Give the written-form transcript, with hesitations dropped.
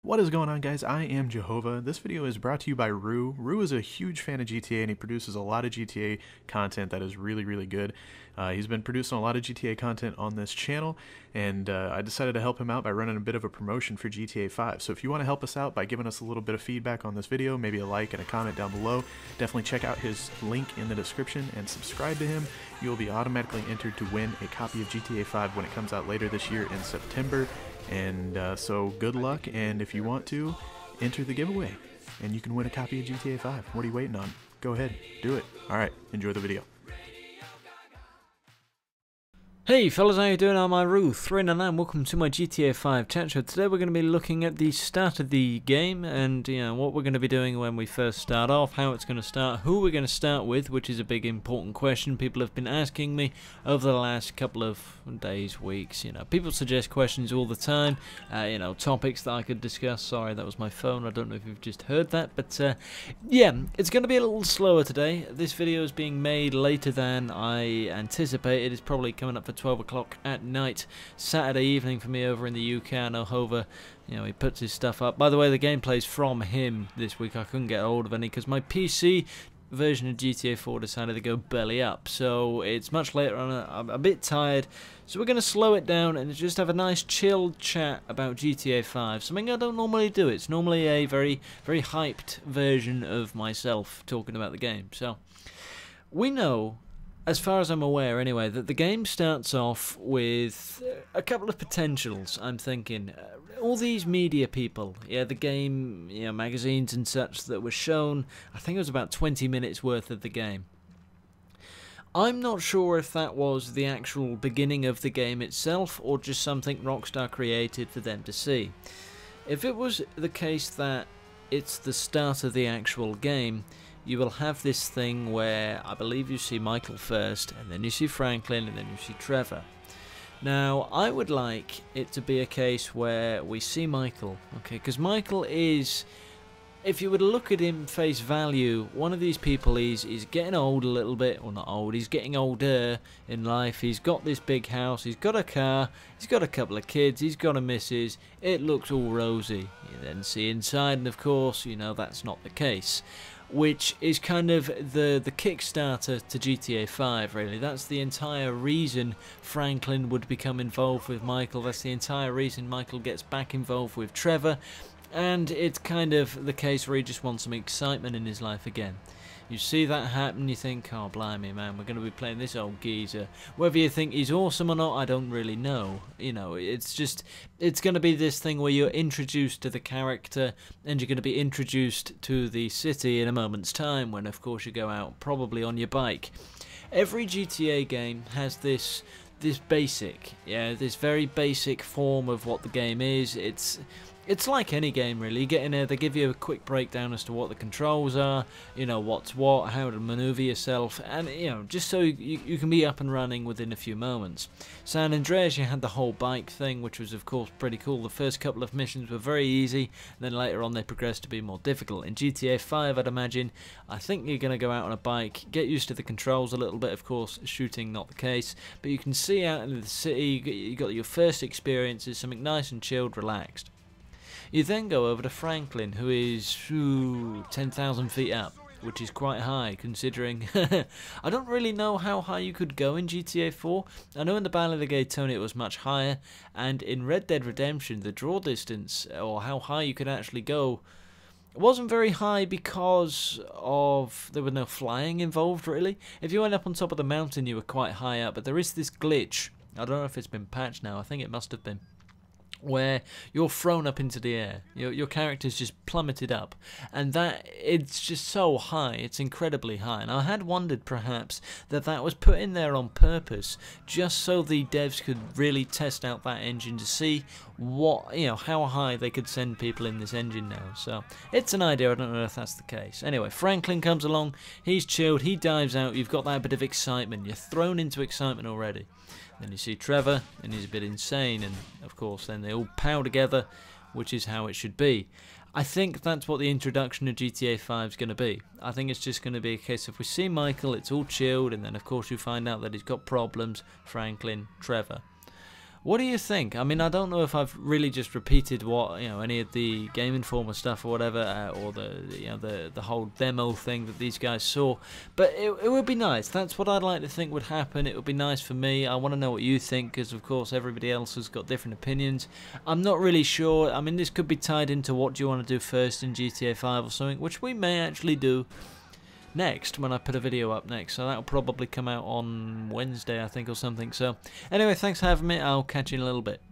What is going on, guys? I am Jehovah. This video is brought to you by Rue. Rue is a huge fan of GTA and he produces a lot of GTA content that is really good. He's been producing a lot of GTA content on this channel, and I decided to help him out by running a bit of a promotion for GTA 5. So if you want to help us out by giving us a little bit of feedback on this video, maybe a like and a comment down below, definitely check out his link in the description and subscribe to him. You'll be automatically entered to win a copy of GTA 5 when it comes out later this year in September. And so good luck, and if you want to, enter the giveaway and you can win a copy of GTA 5. What are you waiting on? Go ahead, do it. Alright, enjoy the video. Hey fellas, how you doing? I'm Rue399. Welcome to my GTA 5 chat show. Today we're going to be looking at the start of the game and what we're going to be doing when we first start off, how it's going to start, who we're going to start with, which is a big important question people have been asking me over the last couple of days, weeks. People suggest questions all the time, topics that I could discuss. Sorry, that was my phone. I don't know if you've just heard that, but yeah, it's going to be a little slower today. This video is being made later than I anticipated. It's probably coming up for 12 o'clock at night, Saturday evening for me over in the UK. I know Hover, he puts his stuff up. By the way, the gameplay's from him this week. I couldn't get hold of any because my PC version of GTA 4 decided to go belly up, so it's much later on. I'm a bit tired, so we're going to slow it down and just have a nice chilled chat about GTA 5, something I don't normally do. It's normally a very hyped version of myself talking about the game. So we know, as far as I'm aware anyway, that the game starts off with a couple of potentials, I'm thinking. All these media people, the game, magazines and such that were shown, I think it was about 20 minutes worth of the game. I'm not sure if that was the actual beginning of the game itself or just something Rockstar created for them to see. If it was the case that it's the start of the actual game, you will have this thing where I believe you see Michael first, and then you see Franklin, and then you see Trevor. Now, I would like it to be a case where we see Michael, okay, because Michael is, if you were to look at him face value, one of these people he's getting old a little bit, or not old, he's getting older in life. He's got this big house, he's got a car, he's got a couple of kids, he's got a missus, it looks all rosy. You then see inside, and of course, that's not the case, which is kind of the Kickstarter to GTA 5, really. That's the entire reason Franklin would become involved with Michael. That's the entire reason Michael gets back involved with Trevor. And it's kind of the case where he just wants some excitement in his life again. You see that happen, you think, oh blimey man, we're going to be playing this old geezer. Whether you think he's awesome or not, I don't really know. It's going to be this thing where you're introduced to the character and you're going to be introduced to the city in a moment's time when of course you go out probably on your bike. Every GTA game has this basic, this very basic form of what the game is. It's like any game really. You get in there, they give you a quick breakdown as to what the controls are, what's what, how to maneuver yourself, and just so you can be up and running within a few moments. San Andreas, you had the whole bike thing, which was of course pretty cool. The first couple of missions were very easy, and then later on they progressed to be more difficult. In GTA 5, I'd imagine, I think you're going to go out on a bike, get used to the controls a little bit, of course, shooting not the case, but you can see out into the city, you got your first experiences, something nice and chilled, relaxed. You then go over to Franklin, who is 10,000 feet up, which is quite high considering I don't really know how high you could go in GTA 4. I know in the Battle of the Gay Tony it was much higher, and in Red Dead Redemption the draw distance, or how high you could actually go, wasn't very high because of there was no flying involved really. If you went up on top of the mountain you were quite high up, but there is this glitch, I don't know if it's been patched now, I think it must have been, where you're thrown up into the air. Your character's just plummeted up, and that it's just so high, it's incredibly high. And I had wondered perhaps that was put in there on purpose, just so the devs could really test out that engine to see what, how high they could send people in this engine now. So it's an idea, I don't know if that's the case. Anyway, Franklin comes along, he's chilled, he dives out, you've got that bit of excitement, you're thrown into excitement already. Then you see Trevor, and he's a bit insane, and of course then they all pow together, which is how it should be. I think that's what the introduction of GTA 5 is going to be. I think it's just going to be a case of we see Michael, it's all chilled, and then of course you find out that he's got problems, Franklin, Trevor. What do you think? I mean, I don't know if I've really just repeated what, any of the Game Informer stuff or whatever, or the whole demo thing that these guys saw, but it would be nice. That's what I'd like to think would happen. It would be nice for me. I want to know what you think, because of course everybody else has got different opinions. I'm not really sure. I mean, this could be tied into what do you want to do first in GTA 5 or something, which we may actually do next when I put a video up next, so that'll probably come out on Wednesday, I think, or something. So anyway, thanks for having me. I'll catch you in a little bit.